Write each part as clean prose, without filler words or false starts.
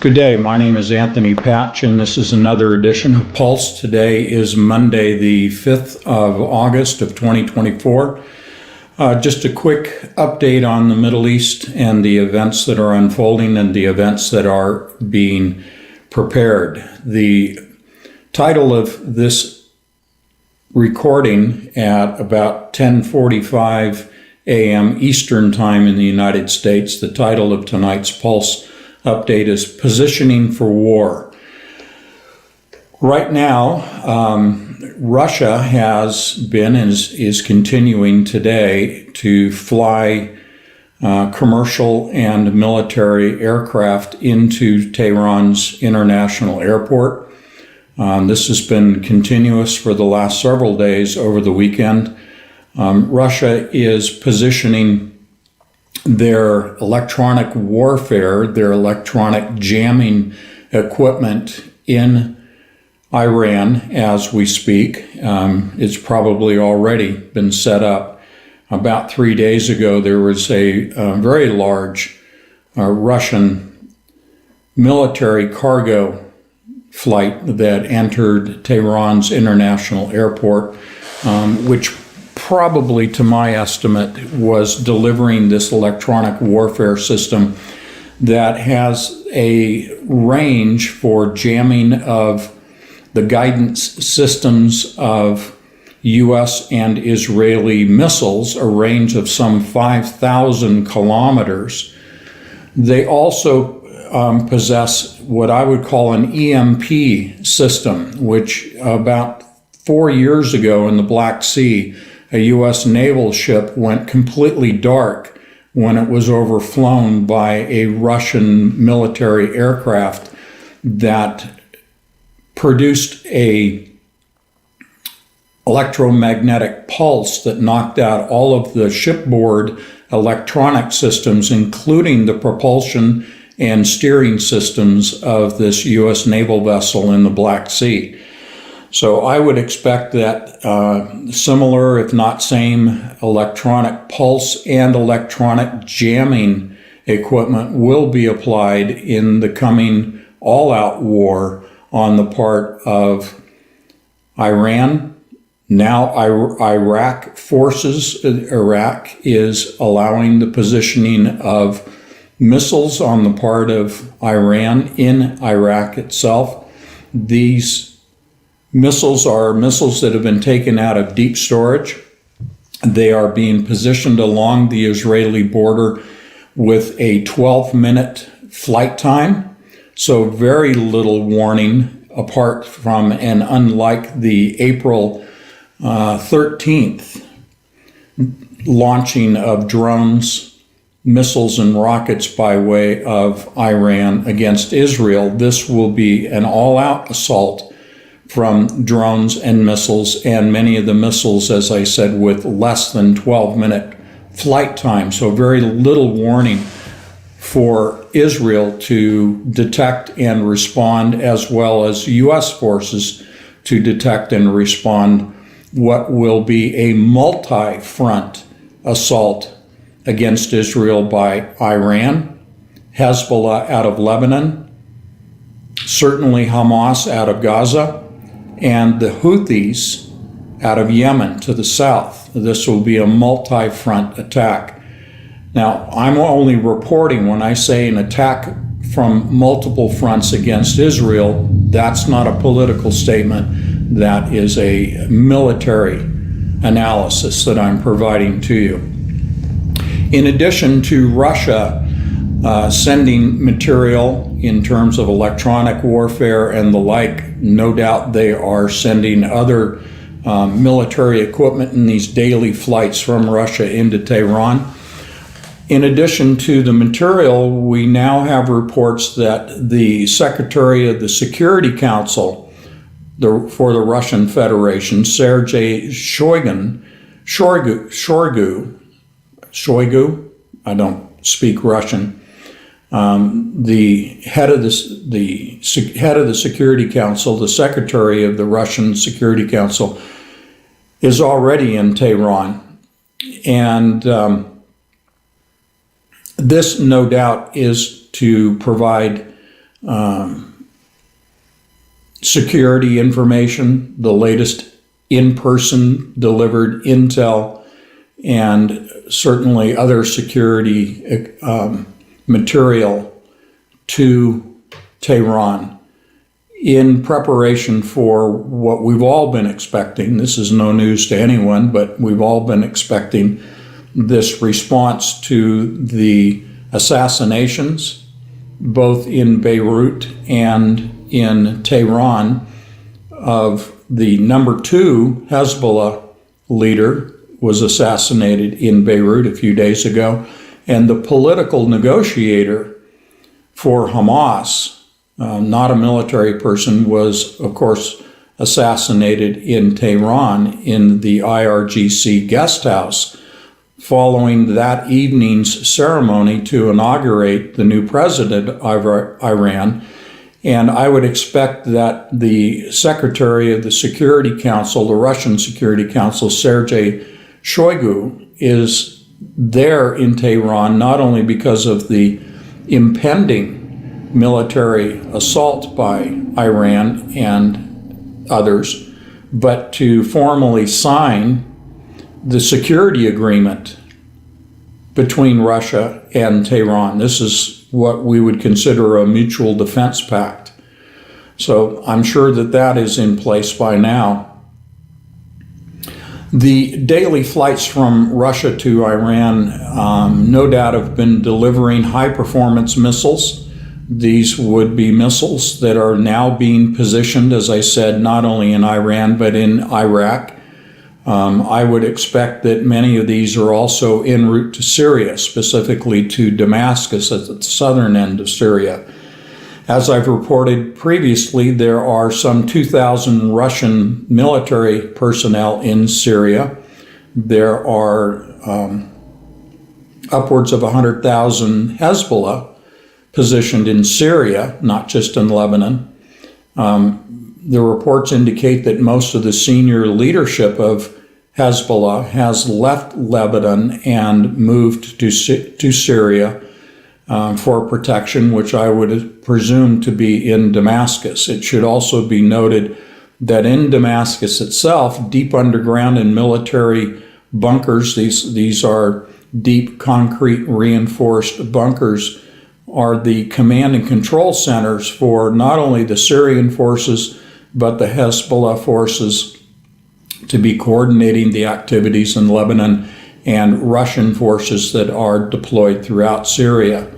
Good day, my name is Anthony Patch and this is another edition of Pulse. Today is Monday the 5th of August of 2024. Just a quick update on the Middle East and the events that are unfolding and the events that are being prepared. The title of this recording at about 10:45 a.m. Eastern Time in the United States, the title of tonight's Pulse update is Positioning for War. Right now, Russia has been and is continuing today to fly commercial and military aircraft into Tehran's international airport. This has been continuous for the last several days over the weekend. Russia is positioning their electronic warfare, their electronic jamming equipment in Iran as we speak. It's probably already been set up. About 3 days ago, there was a very large Russian military cargo flight that entered Tehran's international airport, which probably, to my estimate, was delivering this electronic warfare system that has a range for jamming of the guidance systems of U.S. and Israeli missiles, a range of some 5,000 kilometers. They also possess what I would call an EMP system, which about 4 years ago in the Black Sea, a U.S. naval ship went completely dark when it was overflown by a Russian military aircraft that produced a electromagnetic pulse that knocked out all of the shipboard electronic systems, including the propulsion and steering systems of this U.S. naval vessel in the Black Sea. So I would expect that similar, if not same, electronic pulse and electronic jamming equipment will be applied in the coming all-out war on the part of Iran. Now Iraq forces, Iraq is allowing the positioning of missiles on the part of Iran in Iraq itself. These missiles are missiles that have been taken out of deep storage. They are being positioned along the Israeli border with a 12-minute flight time, so very little warning apart from and unlike the April 13th launching of drones, missiles, and rockets by way of Iran against Israel. This will be an all-out assault from drones and missiles, and many of the missiles, as I said, with less than 12-minute flight time. So very little warning for Israel to detect and respond, as well as U.S. forces to detect and respond what will be a multi-front assault against Israel by Iran, Hezbollah out of Lebanon, certainly Hamas out of Gaza, and the Houthis out of Yemen to the south. This will be a multi-front attack. Now, I'm only reporting when I say an attack from multiple fronts against Israel. That's not a political statement. That is a military analysis that I'm providing to you. In addition to Russia sending material in terms of electronic warfare and the like, no doubt they are sending other military equipment in these daily flights from Russia into Tehran. In addition to the material, we now have reports that the Secretary of the Security Council for the Russian Federation, Sergei Shoigu, I don't speak Russian, the head of the Security Council, the Secretary of the Russian Security Council, is already in Tehran. And This, no doubt, is to provide security information, the latest in-person delivered intel, and certainly other security material to Tehran in preparation for what we've all been expecting. This is no news to anyone, but we've all been expecting this response to the assassinations, both in Beirut and in Tehran, of the number 2 Hezbollah leader was assassinated in Beirut a few days ago, and the political negotiator for Hamas, not a military person, was, of course, assassinated in Tehran in the IRGC guest house following that evening's ceremony to inaugurate the new president of Iran. And I would expect that the Secretary of the Security Council, the Russian Security Council, Sergei Shoigu, is there in Tehran not only because of the impending military assault by Iran and others, but to formally sign the security agreement between Russia and Tehran. This is what we would consider a mutual defense pact. So I'm sure that that is in place by now. The daily flights from Russia to Iran no doubt have been delivering high-performance missiles. These would be missiles that are now being positioned, as I said, not only in Iran but in Iraq. I would expect that many of these are also en route to Syria, specifically to Damascus at the southern end of Syria. As I've reported previously, there are some 2,000 Russian military personnel in Syria. There are upwards of 100,000 Hezbollah positioned in Syria, not just in Lebanon. The reports indicate that most of the senior leadership of Hezbollah has left Lebanon and moved to Syria for protection, which I would presume to be in Damascus. It should also be noted that in Damascus itself, deep underground in military bunkers, these are deep concrete reinforced bunkers, are the command and control centers for not only the Syrian forces, but the Hezbollah forces to be coordinating the activities in Lebanon and Russian forces that are deployed throughout Syria.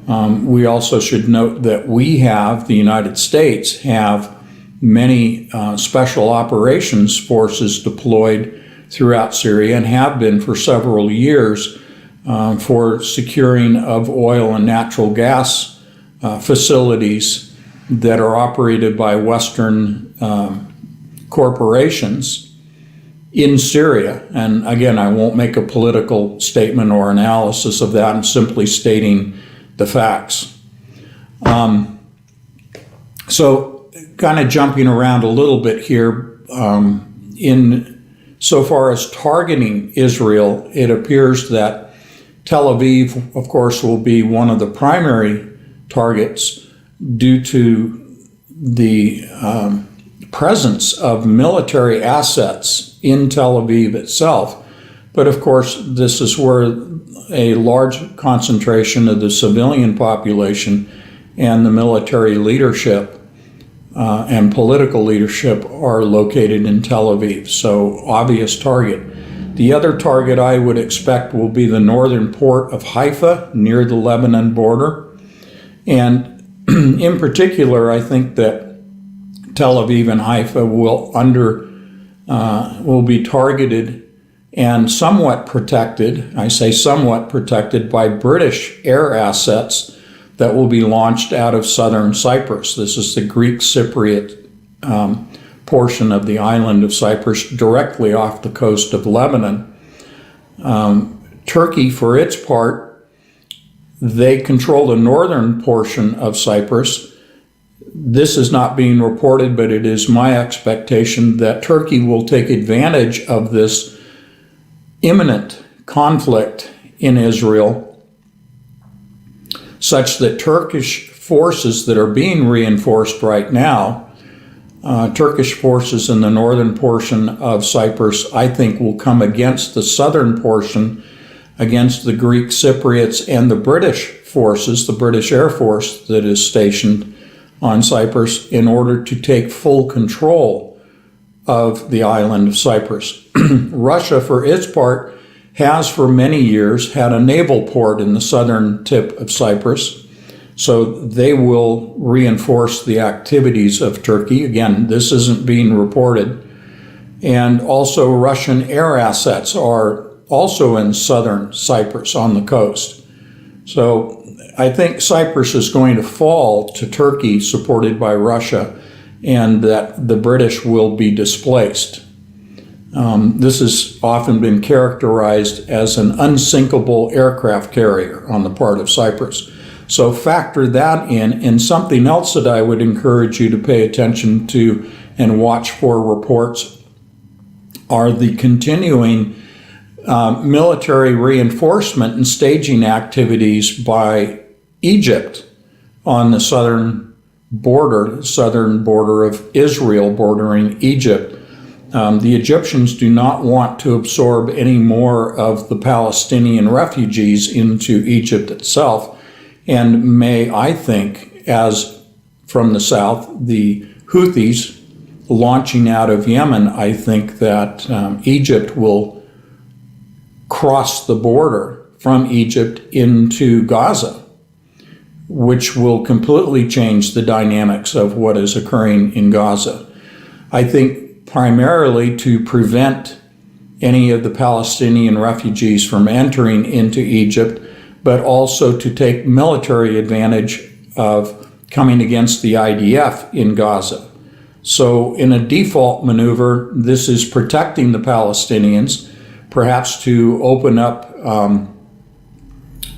We also should note that the United States have many special operations forces deployed throughout Syria and have been for several years for securing of oil and natural gas facilities that are operated by Western corporations in Syria. And again, I won't make a political statement or analysis of that. I'm simply stating the facts. So kind of jumping around a little bit here, in so far as targeting Israel, it appears that Tel Aviv, of course, will be one of the primary targets due to the presence of military assets in Tel Aviv itself. But of course, this is where a large concentration of the civilian population and the military leadership and political leadership are located in Tel Aviv. So obvious target. The other target I would expect will be the northern port of Haifa near the Lebanon border. And in particular, I think that Tel Aviv and Haifa will be targeted and somewhat protected, I say somewhat protected, by British air assets that will be launched out of southern Cyprus. This is the Greek Cypriot portion of the island of Cyprus, directly off the coast of Lebanon. Turkey, for its part, they control the northern portion of Cyprus. This is not being reported, but it is my expectation that Turkey will take advantage of this imminent conflict in Israel, such that Turkish forces that are being reinforced right now, Turkish forces in the northern portion of Cyprus, I think will come against the southern portion, against the Greek Cypriots and the British forces, the British Air Force that is stationed on Cyprus, in order to take full control of the island of Cyprus. Russia, for its part, has for many years had a naval port in the southern tip of Cyprus, so they will reinforce the activities of Turkey. Again, this isn't being reported. And also Russian air assets are also in southern Cyprus on the coast. So I think Cyprus is going to fall to Turkey, supported by Russia, and that the British will be displaced. This has often been characterized as an unsinkable aircraft carrier on the part of Cyprus. So factor that in. And something else that I would encourage you to pay attention to and watch for reports are the continuing military reinforcement and staging activities by Egypt on the southern border of Israel bordering Egypt. The Egyptians do not want to absorb any more of the Palestinian refugees into Egypt itself, and may, I think, as from the south, the Houthis launching out of Yemen, I think that Egypt will cross the border from Egypt into Gaza, which will completely change the dynamics of what is occurring in Gaza. I think primarily to prevent any of the Palestinian refugees from entering into Egypt, but also to take military advantage of coming against the IDF in Gaza. So in a default maneuver, this is protecting the Palestinians, perhaps to open up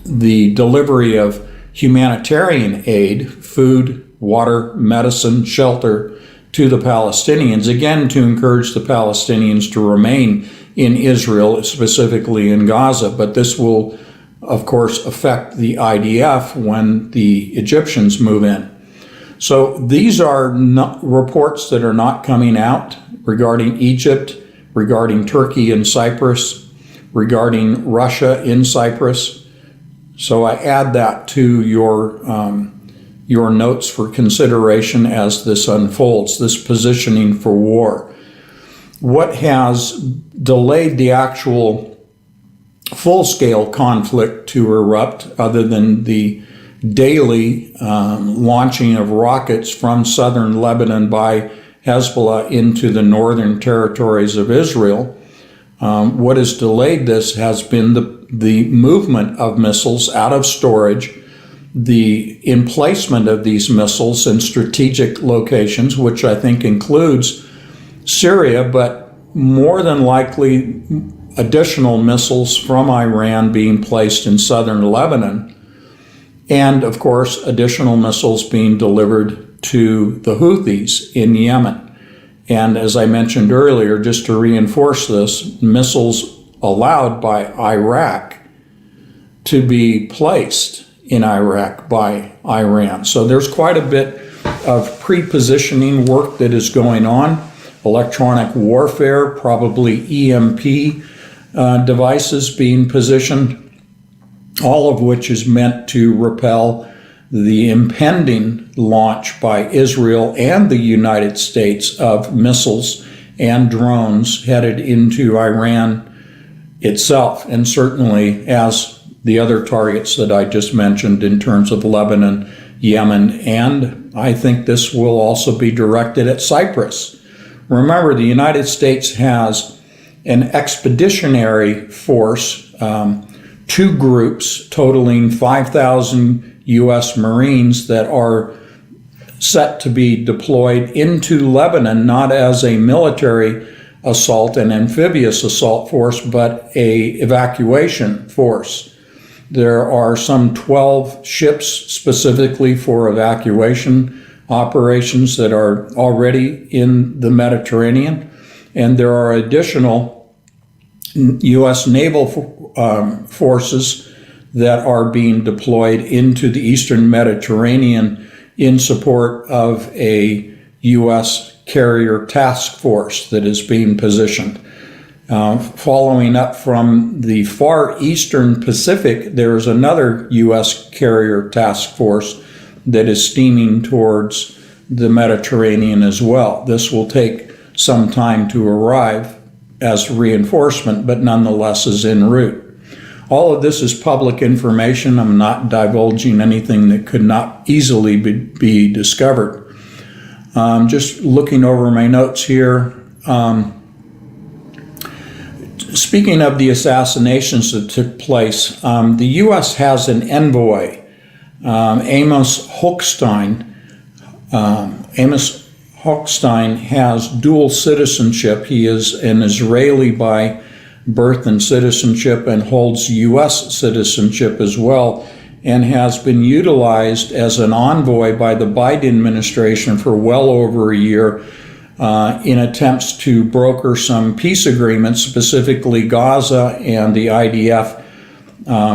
the delivery of humanitarian aid, food, water, medicine, shelter, to the Palestinians, again to encourage the Palestinians to remain in Israel, specifically in Gaza. But this will, of course, affect the IDF when the Egyptians move in. So these are reports that are not coming out regarding Egypt, regarding Turkey and Cyprus, regarding Russia in Cyprus. So I add that to your notes for consideration as this unfolds, this positioning for war. What has delayed the actual full-scale conflict to erupt, other than the daily launching of rockets from southern Lebanon by Hezbollah into the northern territories of Israel, what has delayed this has been the movement of missiles out of storage, the emplacement of these missiles in strategic locations, which I think includes Syria, but more than likely additional missiles from Iran being placed in southern Lebanon, and of course additional missiles being delivered to the Houthis in Yemen. And as I mentioned earlier, just to reinforce this, missiles allowed by Iraq to be placed in Iraq by Iran. So there's quite a bit of pre-positioning work that is going on. Electronic warfare, probably EMP devices being positioned, all of which is meant to repel the impending launch by Israel and the United States of missiles and drones headed into Iran itself, and certainly as the other targets that I just mentioned in terms of Lebanon, Yemen, and I think this will also be directed at Cyprus. Remember, the United States has an expeditionary force, two groups totaling 5,000 U.S. Marines that are set to be deployed into Lebanon, not as a military assault and amphibious assault force, but a evacuation force. There are some 12 ships specifically for evacuation operations that are already in the Mediterranean, and there are additional U.S. naval forces that are being deployed into the Eastern Mediterranean in support of a U.S. carrier task force that is being positioned. Following up from the far eastern Pacific, there is another U.S. carrier task force that is steaming towards the Mediterranean as well. This will take some time to arrive as reinforcement, but nonetheless is en route. All of this is public information. I'm not divulging anything that could not easily be discovered. Just looking over my notes here. Speaking of the assassinations that took place, the U.S. has an envoy, Amos Hochstein. Amos Hochstein has dual citizenship. He is an Israeli by birth and citizenship and holds U.S. citizenship as well, and has been utilized as an envoy by the Biden administration for well over a year in attempts to broker some peace agreements, specifically Gaza and the IDF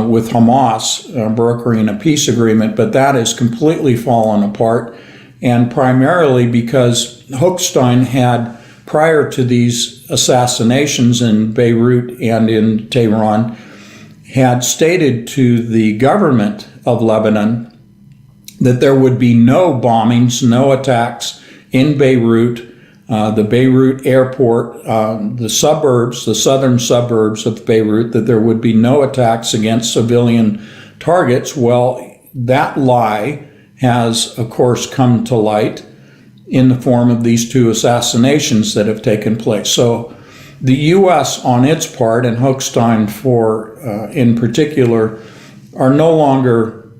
with Hamas brokering a peace agreement, but that has completely fallen apart, and primarily because Hochstein had, prior to these assassinations in Beirut and in Tehran, had stated to the government of Lebanon that there would be no bombings, no attacks in Beirut, the Beirut airport, the suburbs, the southern suburbs of Beirut, that there would be no attacks against civilian targets. Well, that lie has, of course, come to light in the form of these two assassinations that have taken place. So the U.S. on its part, and Hochstein in particular, are no longer,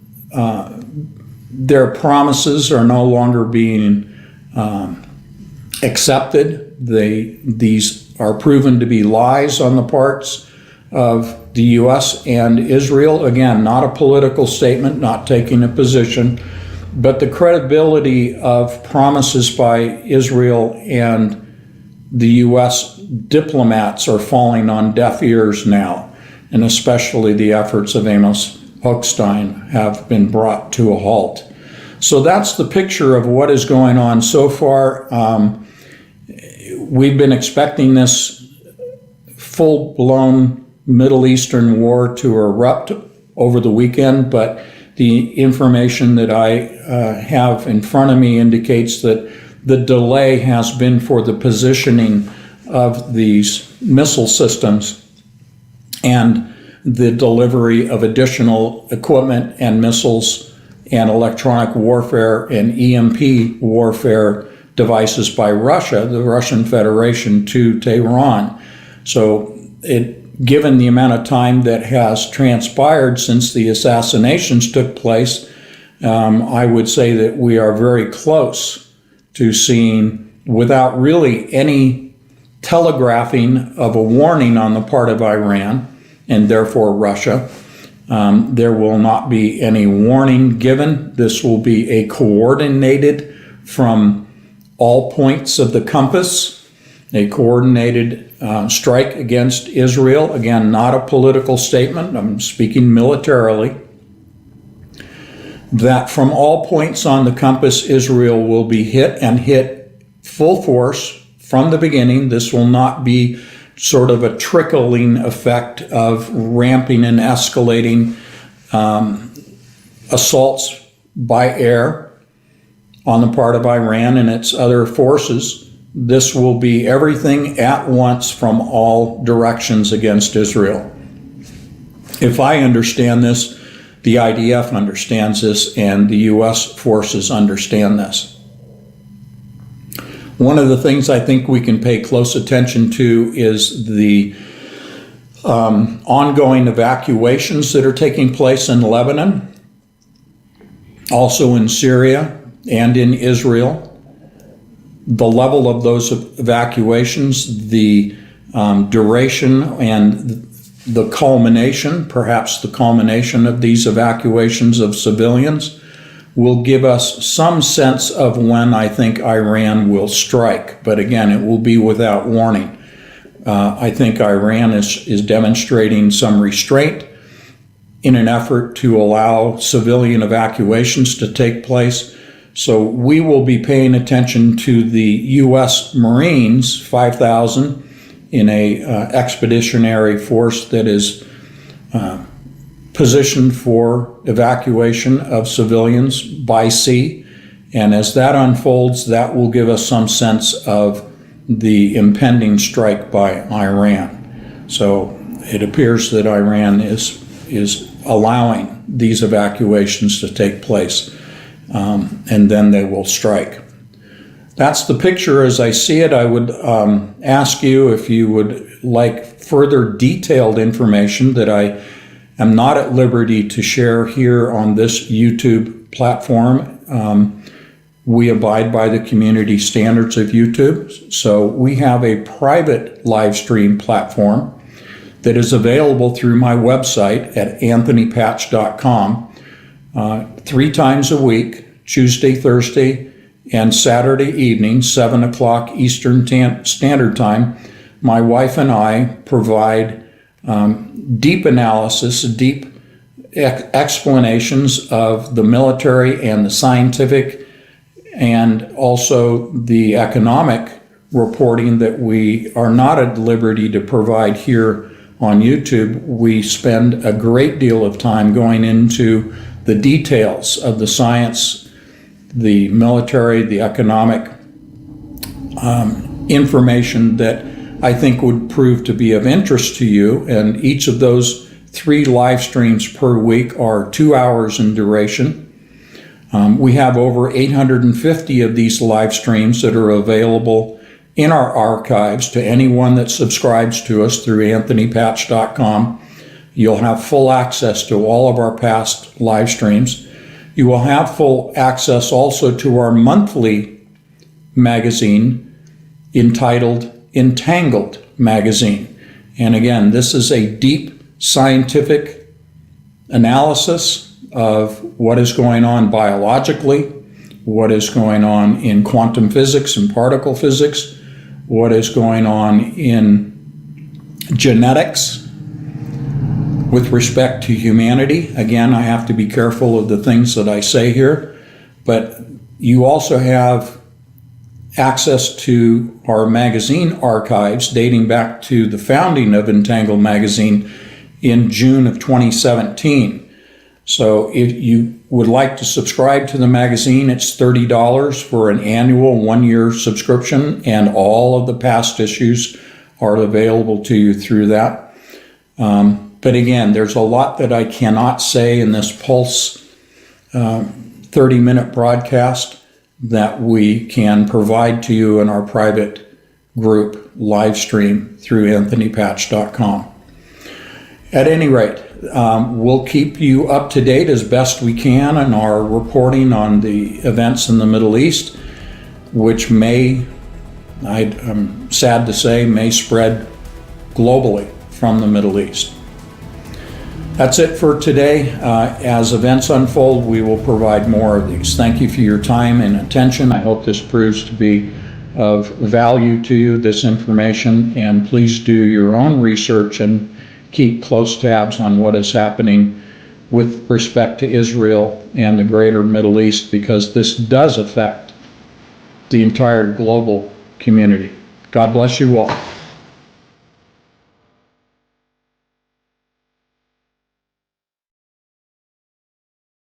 their promises are no longer being accepted. These are proven to be lies on the parts of the U.S. and Israel. Again, not a political statement, not taking a position, but the credibility of promises by Israel and the U.S. diplomats are falling on deaf ears now, and especially the efforts of Amos Hochstein have been brought to a halt. So that's the picture of what is going on so far. We've been expecting this full-blown Middle Eastern war to erupt over the weekend, but the information that I have in front of me indicates that the delay has been for the positioning of these missile systems and the delivery of additional equipment and missiles and electronic warfare and EMP warfare devices by Russia, the Russian Federation, to Tehran. So given the amount of time that has transpired since the assassinations took place, I would say that we are very close to seeing, without really any telegraphing of a warning on the part of Iran and therefore Russia, there will not be any warning given. This will be a coordinated, from all points of the compass, a coordinated strike against Israel. Again, not a political statement. I'm speaking militarily. That from all points on the compass, Israel will be hit, and hit full force from the beginning. This will not be sort of a trickling effect of ramping and escalating assaults by air on the part of Iran and its other forces. This will be everything at once from all directions against Israel. If I understand this, the IDF understands this, and the U.S. forces understand this. One of the things I think we can pay close attention to is the ongoing evacuations that are taking place in Lebanon, also in Syria and in Israel. The level of those evacuations, the duration, and the culmination, perhaps the culmination of these evacuations of civilians, will give us some sense of when I think Iran will strike. But again, it will be without warning. I think Iran is demonstrating some restraint in an effort to allow civilian evacuations to take place. So we will be paying attention to the U.S. Marines, 5,000, in a expeditionary force that is positioned for evacuation of civilians by sea. And as that unfolds, that will give us some sense of the impending strike by Iran. So it appears that Iran is allowing these evacuations to take place, and then they will strike. That's the picture as I see it. I would ask you if you would like further detailed information that I am not at liberty to share here on this YouTube platform. We abide by the community standards of YouTube. So we have a private live stream platform that is available through my website at anthonypatch.com 3 times a week, Tuesday, Thursday, and Saturday evening, 7 o'clock Eastern Standard Time. My wife and I provide deep analysis, deep explanations of the military and the scientific and also the economic reporting that we are not at liberty to provide here on YouTube. We spend a great deal of time going into the details of the science, the military, the economic information that I think would prove to be of interest to you. And each of those 3 live streams per week are 2 hours in duration. We have over 850 of these live streams that are available in our archives to anyone that subscribes to us through anthonypatch.com. You'll have full access to all of our past live streams. You will have full access also to our monthly magazine entitled Entangled Magazine. And again, this is a deep scientific analysis of what is going on biologically, what is going on in quantum physics and particle physics, what is going on in genetics with respect to humanity. Again, I have to be careful of the things that I say here, but you also have access to our magazine archives dating back to the founding of Entangled Magazine in June of 2017. So if you would like to subscribe to the magazine, it's $30 for an annual 1-year subscription, and all of the past issues are available to you through that. But again, there's a lot that I cannot say in this Pulse 30-minute broadcast that we can provide to you in our private group live stream through anthonypatch.com. At any rate, we'll keep you up to date as best we can in our reporting on the events in the Middle East, which may, I'm sad to say, may spread globally from the Middle East. That's it for today. As events unfold, we will provide more of these. Thank you for your time and attention. I hope this proves to be of value to you, this information, and please do your own research and keep close tabs on what is happening with respect to Israel and the greater Middle East, because this does affect the entire global community. God bless you all.